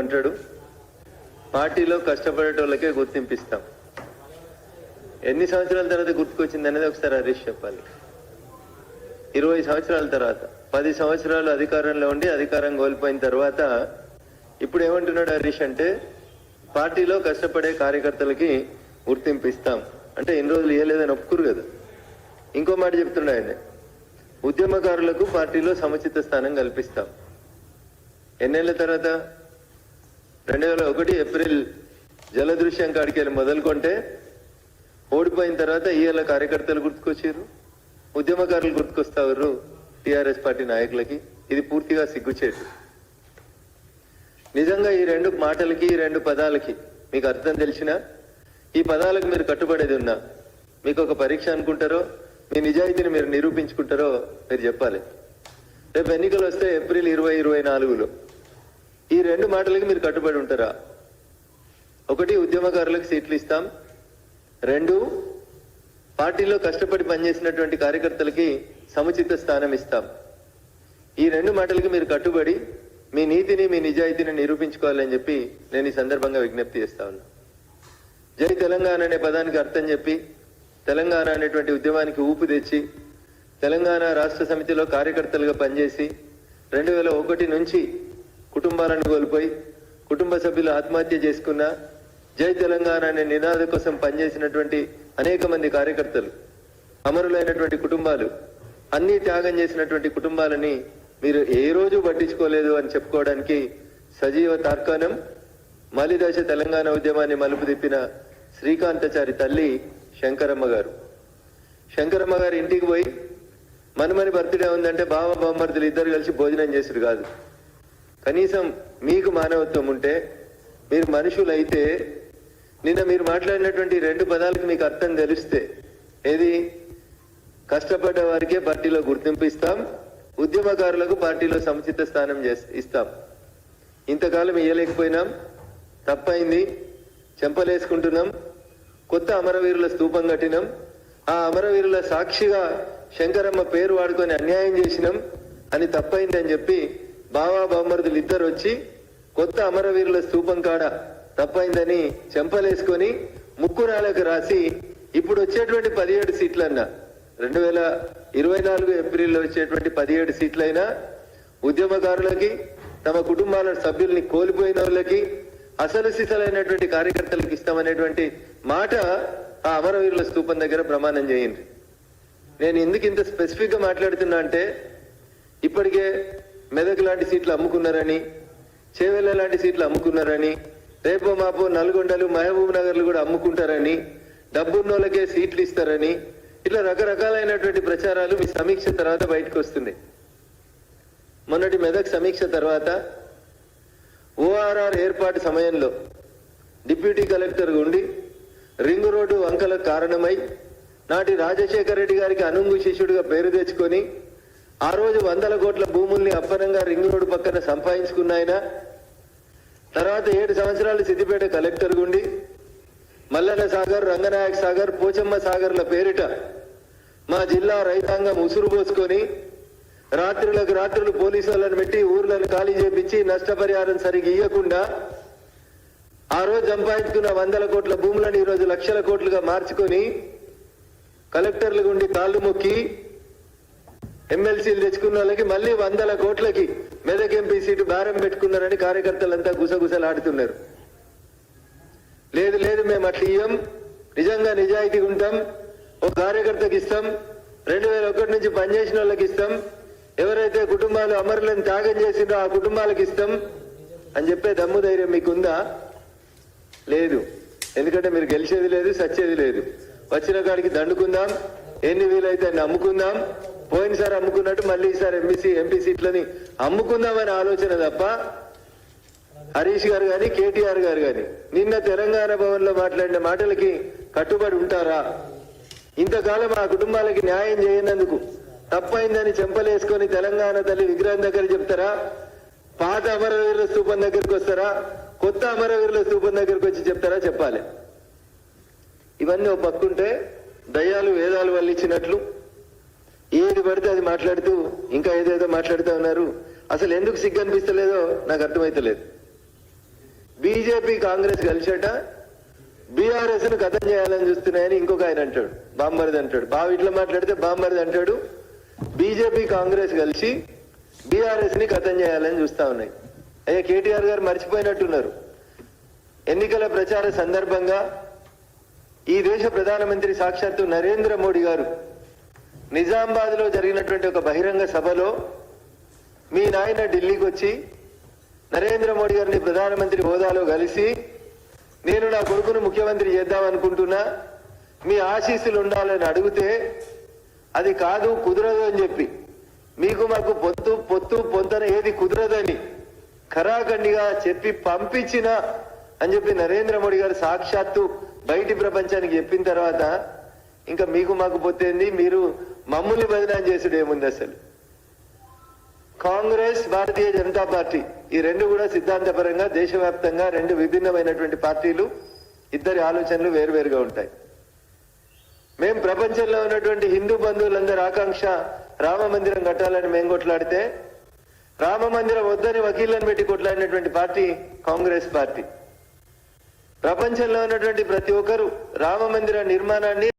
అంటాడు, పార్టీలో కష్టపడేటోళ్ళకే గుర్తింపిస్తాం. ఎన్ని సంవత్సరాల తర్వాత గుర్తుకొచ్చింది అనేది ఒకసారి హరీష్ చెప్పాలి. 20 సంవత్సరాల తర్వాత 10 సంవత్సరాలు అధికారంలో ఉండి అధికారం కోల్పోయిన తర్వాత ఇప్పుడు ఏమంటున్నాడు హరీష్ అంటే, పార్టీలో కష్టపడే కార్యకర్తలకి గుర్తింపు ఇస్తాం అంటే ఇన్ని రోజులు ఇవ్వలేదని ఒప్పుకురు కదా. ఇంకో మాట చెప్తున్నాడు ఆయన, ఉద్యమకారులకు పార్టీలో సముచిత స్థానం కల్పిస్తాం. ఎన్నేళ్ల తర్వాత 2001 ఏప్రిల్ జలదృశ్యం కాడికి వెళ్ళి మొదలుకొంటే ఓడిపోయిన తర్వాత ఇవాళ కార్యకర్తలు గుర్తుకొచ్చారు, ఉద్యమకారులు గుర్తుకొస్తారు టీఆర్ఎస్ పార్టీ నాయకులకి. ఇది పూర్తిగా సిగ్గుచేటు. నిజంగా ఈ రెండు మాటలకి, ఈ రెండు పదాలకి మీకు అర్థం తెలిసినా, ఈ పదాలకు మీరు కట్టుబడేది ఉన్నా, మీకు ఒక పరీక్ష అనుకుంటారో, మీ నిజాయితీని మీరు నిరూపించుకుంటారో మీరు చెప్పాలి. రేపు ఎన్నికలు వస్తే ఏప్రిల్ 2024లో ఈ రెండు మాటలకి మీరు కట్టుబడి ఉంటారా? ఒకటి, ఉద్యమకారులకు సీట్లు ఇస్తాం. 2, పార్టీలో కష్టపడి పనిచేసినటువంటి కార్యకర్తలకి సముచిత స్థానం ఇస్తాం. ఈ రెండు మాటలకి మీరు కట్టుబడి మీ నీతిని, మీ నిజాయితీని నిరూపించుకోవాలని చెప్పి నేను ఈ సందర్భంగా విజ్ఞప్తి చేస్తా ఉన్నా. జై తెలంగాణ అనే పదానికి అర్థం చెప్పి, తెలంగాణ అనేటువంటి ఉద్యమానికి ఊపు తెచ్చి, తెలంగాణ రాష్ట్ర సమితిలో కార్యకర్తలుగా పనిచేసి 2001 నుంచి కుటుంబాలను కోల్పోయి కుటుంబ సభ్యులు ఆత్మహత్య చేసుకున్న, జై తెలంగాణ అనే నినాద కోసం పనిచేసినటువంటి అనేక మంది కార్యకర్తలు, అమరులైనటువంటి కుటుంబాలు, అన్ని త్యాగం చేసినటువంటి కుటుంబాలని మీరు ఏ రోజు పట్టించుకోలేదు అని చెప్పుకోవడానికి సజీవ తార్కాణం మలిదశ తెలంగాణ ఉద్యమాన్ని మలుపు తిప్పిన శ్రీకాంతచారి తల్లి శంకరమ్మ గారు. శంకరమ్మ గారి ఇంటికి పోయి మనమని బర్త్డే ఉందంటే బావ బామ్మర్దులు ఇద్దరు కలిసి భోజనం చేసుడు కాదు. కనీసం మీకు మానవత్వం ఉంటే, మీరు మనుషులైతే, నిన్న మీరు మాట్లాడినటువంటి రెండు పదాలకు మీకు అర్థం తెలిస్తే, ఏది, కష్టపడ్డ వారికే పార్టీలో గుర్తింపు ఇస్తాం, ఉద్యమకారులకు పార్టీలో సముచిత స్థానం ఇస్తాం. ఇంతకాలం ఇయ్యలేకపోయినాం, తప్పైంది, చెంపలేసుకుంటున్నాం, కొత్త అమరవీరుల స్తూపం కట్టినాం, ఆ అమరవీరుల సాక్షిగా శంకరమ్మ పేరు వాడుకొని అన్యాయం చేసినాం అని తప్పైంది అని చెప్పి బావా బామ్మర్దులు ఇద్దరు వచ్చి కొత్త అమరవీరుల స్తూపం కాడ తప్పైందని చెంపలేసుకొని ముక్కురాలకు రాసి ఇప్పుడు వచ్చేటువంటి 17 సీట్లన్నా, 2024 ఏప్రిల్లో వచ్చేటువంటి 17 సీట్లైనా ఉద్యమకారులకి, తమ కుటుంబాల సభ్యుల్ని కోల్పోయిన వాళ్ళకి, అసలు సిసలైనటువంటి కార్యకర్తలకు ఇస్తామనేటువంటి మాట ఆ అమరవీరుల స్తూపం దగ్గర ప్రమాణం చేయండి. నేను ఎందుకు ఇంత స్పెసిఫిక్ గా మాట్లాడుతున్నా అంటే, ఇప్పటికే మెదక్ లాంటి సీట్లు అమ్ముకున్నారని, చేవెళ్ళ లాంటి సీట్లు అమ్ముకున్నారని, రేపో మాపో నల్గొండలు, మహబూబ్ నగర్లు కూడా అమ్ముకుంటారని, డబ్బున్నోళ్ళకే సీట్లు ఇస్తారని, ఇట్లా రకరకాలైనటువంటి ప్రచారాలు మీ సమీక్ష తర్వాత బయటకు వస్తున్నాయి. మొన్నటి మెదక్ సమీక్ష తర్వాత ఓఆర్ఆర్ ఏర్పాటు సమయంలో డిప్యూటీ కలెక్టర్ ఉండి రింగ్ రోడ్డు వంకలకు కారణమై నాటి రాజశేఖర రెడ్డి గారికి అనుంగు శిష్యుడిగా పేరు తెచ్చుకొని ఆ రోజు 100 కోట్ల భూముల్ని అప్పనంగా రింగ్ రోడ్డు పక్కన సంపాదించుకున్నాయన, తర్వాత 7 సంవత్సరాలు సిద్దిపేట కలెక్టర్ గుండి మల్లన్న సాగర్, రంగనాయక సాగర్, పోచమ్మ సాగర్ల పేరిట మా జిల్లా రైతాంగం ఉసురు పోసుకొని రాత్రులకు రాత్రులు పోలీసు వాళ్ళని పెట్టి ఊర్లను ఖాళీ చేపించి నష్టపరిహారం సరిగ్గా ఇవ్వకుండా ఆ రోజు సంపాదించుకున్న 100 కోట్ల భూములను ఈరోజు లక్షల కోట్లుగా మార్చుకొని కలెక్టర్లు గుండి కాళ్ళు మొక్కి ఎమ్మెల్సీలు తెచ్చుకున్న వాళ్ళకి మళ్ళీ 100 కోట్లకి మెదక్ ఎంపీ సీటు భారం పెట్టుకున్నారని కార్యకర్తలంతా గుసగుసలాడుతున్నారు. లేదు లేదు, మేము అట్లా ఇయ్యం, నిజంగా నిజాయితీగా ఉంటాం, ఒక కార్యకర్తకి ఇస్తాం, 2001 నుంచి పనిచేసిన వాళ్ళకి ఇస్తాం, ఎవరైతే కుటుంబాలు అమరులను త్యాగం చేసిందో ఆ కుటుంబాలకు ఇస్తాం అని చెప్పే దమ్ము ధైర్యం మీకుందా? లేదు. ఎందుకంటే మీరు గెలిచేది లేదు, సచ్చేది లేదు. వచ్చిన కాడికి దండుకుందాం, ఎన్ని వీలైతే అన్ని అమ్ముకుందాం, పోయినసారి అమ్ముకున్నట్టు మళ్ళీ ఈసారి ఎంపీ సీట్లని అమ్ముకుందామనే ఆలోచన తప్ప హరీష్ గారు కానీ, కేటీఆర్ గారు కానీ నిన్న తెలంగాణ భవన్ లో మాట్లాడిన మాటలకి కట్టుబడి ఉంటారా? ఇంతకాలం ఆ కుటుంబాలకి న్యాయం చేయనందుకు తప్పైందని చెంపలేసుకొని తెలంగాణ తల్లి విగ్రహం దగ్గర చెప్తారా? పాత అమరవీరుల స్తూపం దగ్గరికి వస్తారా? కొత్త అమరవీరుల స్తూపం దగ్గరికి వచ్చి చెప్తారా? చెప్పాలి. ఇవన్నీ ఒక పక్కుంటే దయ్యాలు వేదాలు వల్లించినట్లు ఏది పడితే అది మాట్లాడుతూ ఇంకా ఏదేదో మాట్లాడుతూ ఉన్నారు. అసలు ఎందుకు సిగ్గు అనిపిస్తలేదో నాకు అర్థమైతలేదు. బీజేపీ కాంగ్రెస్ కలిసేట బీఆర్ఎస్ ను కథం చేయాలని చూస్తున్నాయని ఇంకొక ఆయన అంటాడు, బామ్మరిది అంటాడు. బావ ఇట్లా మాట్లాడితే బామ్మరిది అంటాడు, బీజేపీ కాంగ్రెస్ కలిసి బీఆర్ఎస్ ని కథం చేయాలని చూస్తా ఉన్నాయి. అయ్యా కేటీఆర్ గారు మర్చిపోయినట్టున్నారు. ఎన్నికల ప్రచార సందర్భంగా ఈ దేశ ప్రధానమంత్రి సాక్షాత్తు నరేంద్ర మోడీ గారు నిజామాబాద్ లో జరిగినటువంటి ఒక బహిరంగ సభలో మీ నాయన ఢిల్లీకి వచ్చి నరేంద్ర మోడీ గారిని ప్రధానమంత్రి హోదాలో కలిసి నేను నా కొడుకును ముఖ్యమంత్రి చేద్దాం అనుకుంటున్నా, మీ ఆశీస్సులు ఉండాలని అడిగితే అది కాదు, కుదరదు అని చెప్పి మీకు మాకు పొత్తు పొంతన ఏది కుదరదని ఖరాఖండిగా చెప్పి పంపించిన అని చెప్పి నరేంద్ర మోడీ గారు సాక్షాత్తు బయటి ప్రపంచానికి చెప్పిన తర్వాత ఇంకా మీకు మాకు పొత్తేంది, మీరు మమ్మల్ని బదనాం చేసుడు ఏముంది? అసలు కాంగ్రెస్ భారతీయ జనతా పార్టీ ఈ రెండు కూడా సిద్ధాంతపరంగా దేశవ్యాప్తంగా రెండు విభిన్నమైనటువంటి పార్టీలు, ఇద్దరి ఆలోచనలు వేరువేరుగా ఉంటాయి. మేం ప్రపంచంలో ఉన్నటువంటి హిందూ బంధువులందరి ఆకాంక్ష రామ మందిరం కట్టాలని మేము కొట్లాడితే రామ మందిరం వద్దని వకీళ్లను పెట్టి కొట్లాడినటువంటి పార్టీ కాంగ్రెస్ పార్టీ. ప్రపంచంలో ఉన్నటువంటి ప్రతి ఒక్కరు రామ మందిర నిర్మాణాన్ని